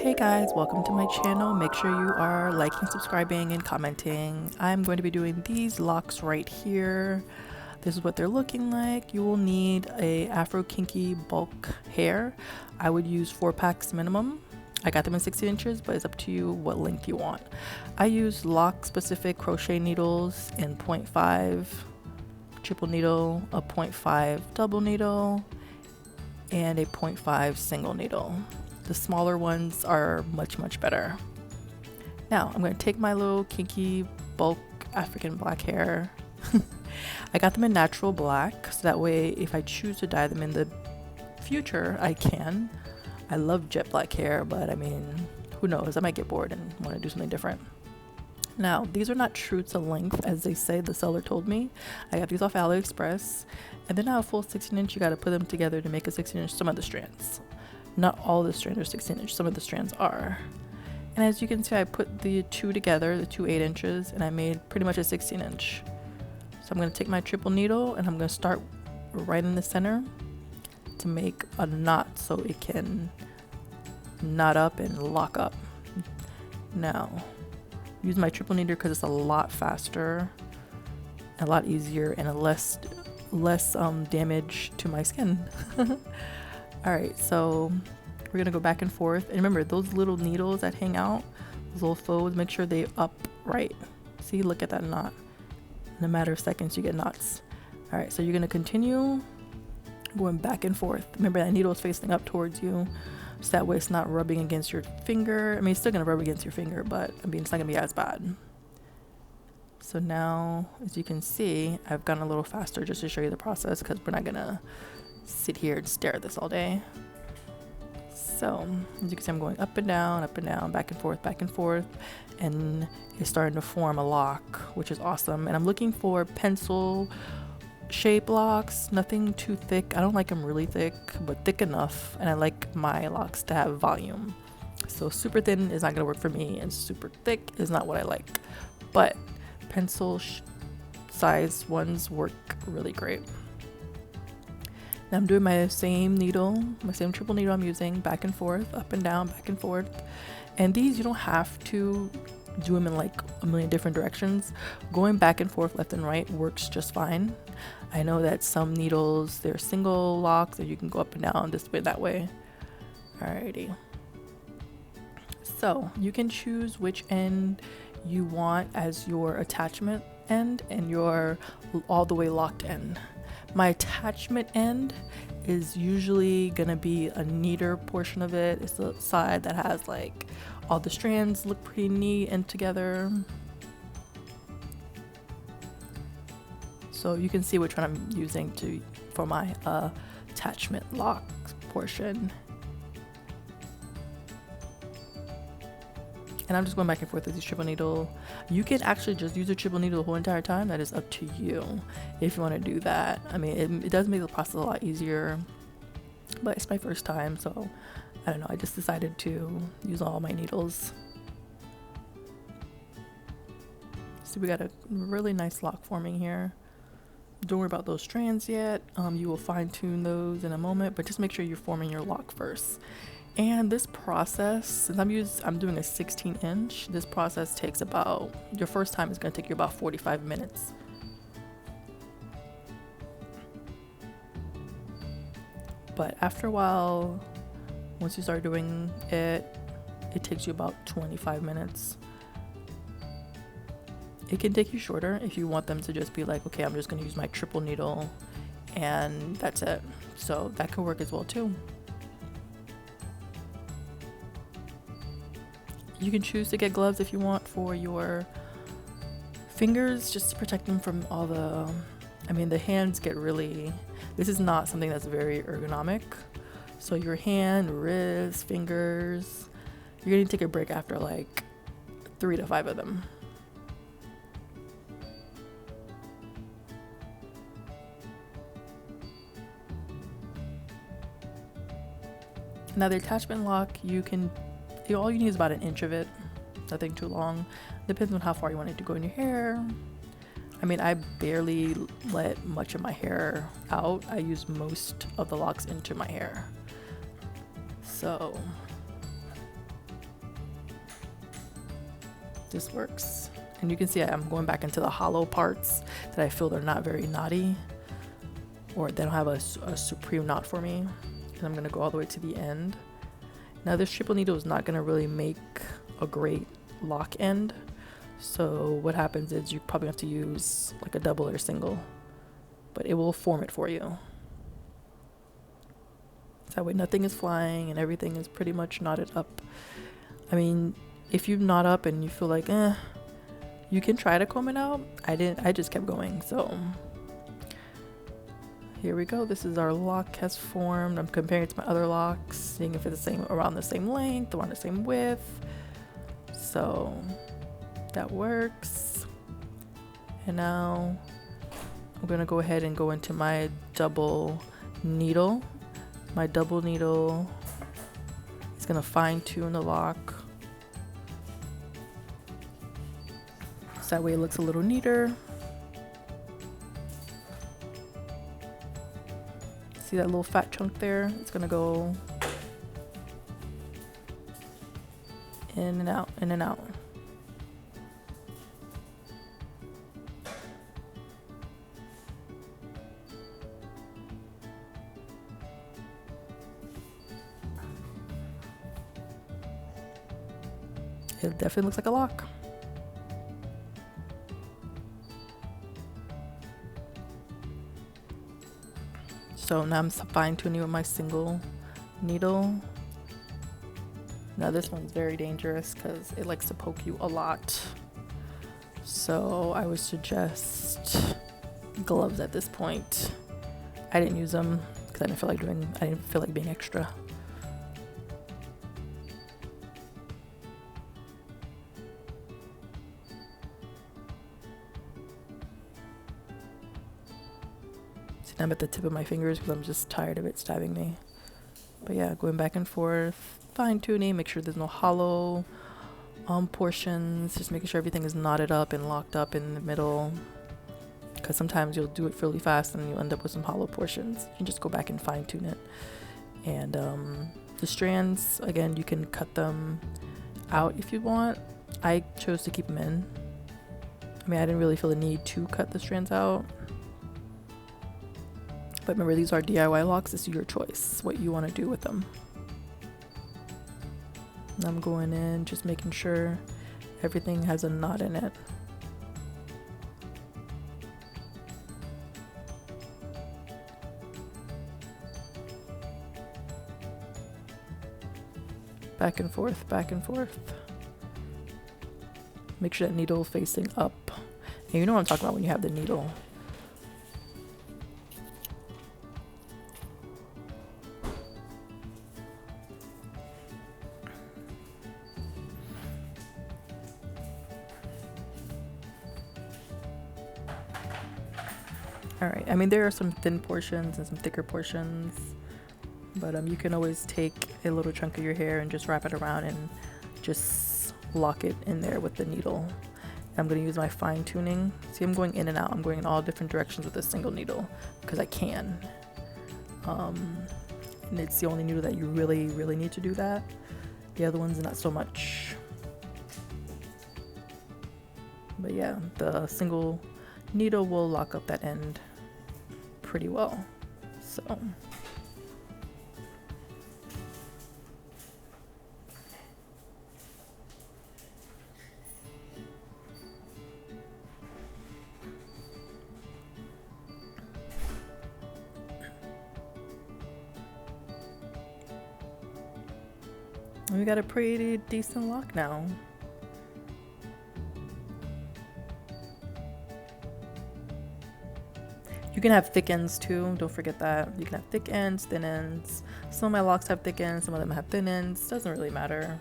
Hey guys, welcome to my channel. Make sure you are liking, subscribing, and commenting. I'm going to be doing these locks right here. This is what they're looking like. You will need a Afro Kinky Bulk hair. I would use 4 packs minimum. I got them in 16 inches, but it's up to you what length you want. I use Locs specific crochet needles in 0.5 triple needle, a 0.5 double needle, and a 0.5 single needle. The smaller ones are much better. Now I'm going to take my little kinky bulk African black hair. I got them in natural black, so that way if I choose to dye them in the future, I can. I love jet black hair, but I mean, who knows, I might get bored and want to do something different. Now, these are not true to length, as they say, the seller told me. I got these off AliExpress, and then now a full 16 inch, you got to put them together to make a 16 inch, some of the strands. Not all the strands are 16 inch, some of the strands are. And as you can see, I put the two together, the two 8 inches, and I made pretty much a 16 inch. So I'm going to take my triple needle and I'm going to start right in the center to make a knot so it can knot up and lock up. Now, use my triple needle because it's a lot faster, a lot easier, and a less damage to my skin. Alright, so we're gonna go back and forth, and remember those little needles that hang out, those little folds, make sure they upright. See, look at that knot. In a matter of seconds you get knots. Alright, so you're gonna continue going back and forth. Remember that needle is facing up towards you, so that way it's not rubbing against your finger. I mean, it's still gonna rub against your finger, but I mean, it's not gonna be as bad. So now, as you can see, I've gone a little faster just to show you the process, because we're not gonna sit here and stare at this all day. So as you can see, I'm going up and down, back and forth, and it's starting to form a lock, which is awesome. And I'm looking for pencil shape locks, nothing too thick. I don't like them really thick, but thick enough, and I like my locks to have volume. So super thin is not gonna work for me, and super thick is not what I like, but pencil size ones work really great. Now I'm doing my same needle, my same triple needle I'm using, back and forth, up and down, back and forth. And these, you don't have to do them in like a million different directions. Going back and forth, left and right, works just fine. I know that some needles, they're single locks, and you can go up and down this way, that way. Alrighty. So you can choose which end you want as your attachment end and your all the way locked end. My attachment end is usually gonna be a neater portion of it. It's the side that has like all the strands look pretty neat and together. So you can see which one I'm using for my attachment lock portion. And I'm just going back and forth with this triple needle. You can actually just use a triple needle the whole entire time. That is up to you if you want to do that. I mean, it does make the process a lot easier, but it's my first time, so I don't know. I just decided to use all my needles. So we got a really nice lock forming here. Don't worry about those strands yet. You will fine tune those in a moment, but just make sure you're forming your lock first. And this process, since I'm doing a 16 inch, this process takes about, your first time is going to take you about 45 minutes. But after a while, once you start doing it, it takes you about 25 minutes. It can take you shorter if you want them to just be like, okay, I'm just going to use my triple needle and that's it. So that could work as well too. You can choose to get gloves if you want for your fingers, just to protect them from all the, I mean, the hands get really, this is not something that's very ergonomic. So your hand, wrist, fingers, you're gonna take a break after like 3 to 5 of them. Now the attachment lock, all you need is about 1 inch of it, nothing too long. Depends on how far you want it to go in your hair. I mean, I barely let much of my hair out. I use most of the locks into my hair. So this works. And you can see I'm going back into the hollow parts that I feel they're not very knotty, or they don't have a supreme knot for me. And I'm gonna go all the way to the end. Now this triple needle is not gonna really make a great lock end. So what happens is you probably have to use like a double or a single, but it will form it for you. So that way nothing is flying and everything is pretty much knotted up. I mean, if you knot up and you feel like, you can try to comb it out. I just kept going. So here we go. This is our lock has formed. I'm comparing it to my other locks, seeing if it's the same, around the same length, around the same width. So that works. And now I'm gonna go ahead and go into my double needle. My double needle is gonna fine tune the lock. So that way it looks a little neater. See that little fat chunk there? It's gonna go in and out, in and out. It definitely looks like a lock. So now I'm fine tuning with my single needle. Now this one's very dangerous because it likes to poke you a lot. So I would suggest gloves at this point. I didn't use them because I didn't feel like being extra. I'm at the tip of my fingers because I'm just tired of it stabbing me. But yeah, going back and forth, fine tuning, make sure there's no hollow portions, just making sure everything is knotted up and locked up in the middle. Because sometimes you'll do it really fast and you'll end up with some hollow portions. You can just go back and fine tune it. And the strands, again, you can cut them out if you want. I chose to keep them in. I mean, I didn't really feel the need to cut the strands out. But remember, these are DIY locks. This is your choice, what you want to do with them. And I'm going in, just making sure everything has a knot in it. Back and forth, back and forth. Make sure that needle is facing up. And you know what I'm talking about when you have the needle. Alright, I mean there are some thin portions and some thicker portions, but you can always take a little chunk of your hair and just wrap it around and just lock it in there with the needle. I'm going to use my fine tuning. See, I'm going in and out. I'm going in all different directions with a single needle because I can. And it's the only needle that you really need to do that. The other ones not so much. But yeah, the single needle will lock up that end pretty well. So we got a pretty decent lock now. You can have thick ends too, don't forget that. You can have thick ends, thin ends. Some of my locks have thick ends, some of them have thin ends. Doesn't really matter.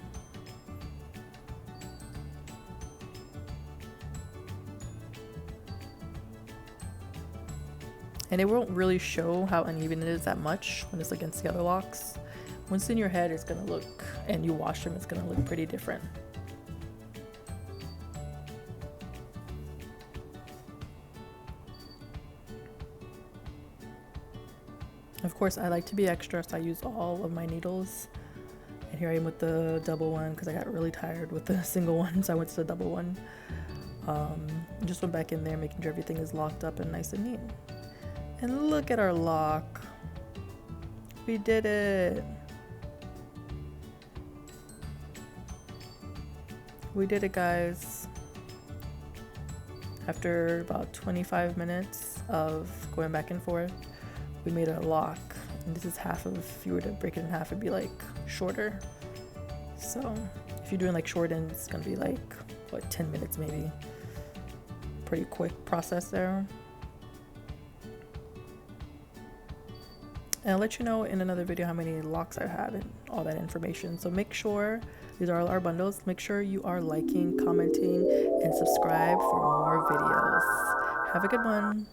And it won't really show how uneven it is that much when it's against the other locks. Once in your head, it's gonna look, and you wash them, it's gonna look pretty different. Of course, I like to be extra, so I use all of my needles. And here I am with the double one because I got really tired with the single one, so I went to the double one. Just went back in there, making sure everything is locked up and nice and neat. And look at our lock. We did it. We did it, guys. After about 25 minutes of going back and forth, we made a lock. And this is half of, if you were to break it in half, it'd be like shorter. So if you're doing like short ends, it's gonna be like, what, 10 minutes maybe. Pretty quick process there. And I'll let you know in another video how many locks I have and all that information. So make sure, these are all our bundles. Make sure you are liking, commenting, and subscribe for more videos. Have a good one.